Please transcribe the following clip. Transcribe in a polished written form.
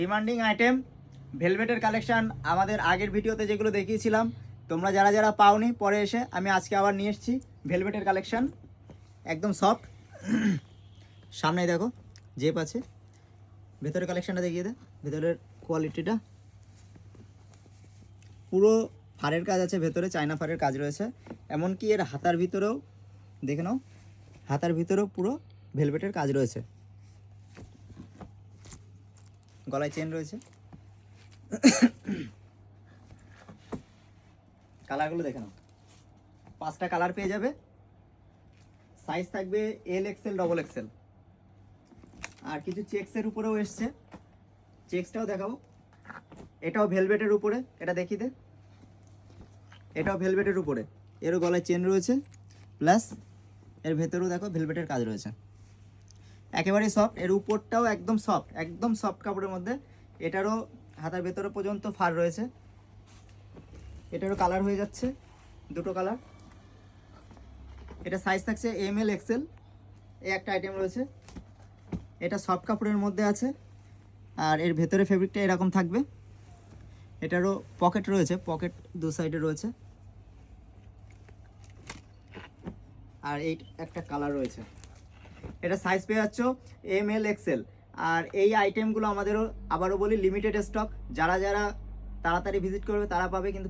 Demanding item ভেলভেটের collection আমাদের আগের ভিডিওতে যেগুলো দেখিয়েছিলাম, তোমরা যারা যারা পাওনি পরে এসে আমি আজকে আবার নিয়ে এসেছি ভেলভেটের কালেকশান। একদম সফট, সামনে দেখো জেপ আছে, ভেতরের কালেকশানটা দেখিয়ে দে। ভেতরের কোয়ালিটিটা পুরো ফারের কাজ আছে, ভেতরে চায়না ফারের কাজ রয়েছে। এমনকি এর হাতার ভিতরেও দেখে নাও, হাতার ভিতরেও পুরো ভেলভেটের কাজ রয়েছে। গলায় চেন রয়েছে। কালারগুলো দেখে নাও, 5টা কালার পেয়ে যাবে। সাইজ থাকবে এল এক্সেল ডবল এক্সেল। আর কিছু চেক্সের উপরেও এসছে, চেক্সটাও দেখাবো। এটাও ভেলভেটের উপরে, এটা দেখি দে। এটাও ভেলভেটের উপরে, এরও গলায় চেন রয়েছে, প্লাস এর ভেতরেও দেখো ভেলভেটের কাজ রয়েছে। একেবারেই সফট, এর উপরটাও একদম সফট, একদম সফট কাপড়ের মধ্যে। এটারও হাতার ভেতরে পর্যন্ত ফার রয়েছে। এটারও কালার হয়ে যাচ্ছে, দুটো কালার। এটা সাইজ থাকছে এম এল এক্সেল, এই একটা আইটেম রয়েছে। এটা সফট কাপড়ের মধ্যে আছে, আর এর ভেতরে ফেব্রিকটা এরকম থাকবে। এটারও পকেট রয়েছে, পকেট দু সাইডে রয়েছে। আর এই একটা কালার রয়েছে। এটা সাইজ পেয়ে যাচ্ছ এম এল এক্সেল। আর এই আইটেমগুলো আমাদেরও আবারও বলি লিমিটেড স্টক, যারা যারা তাড়াতাড়ি ভিজিট করবে তারা পাবে, কিন্তু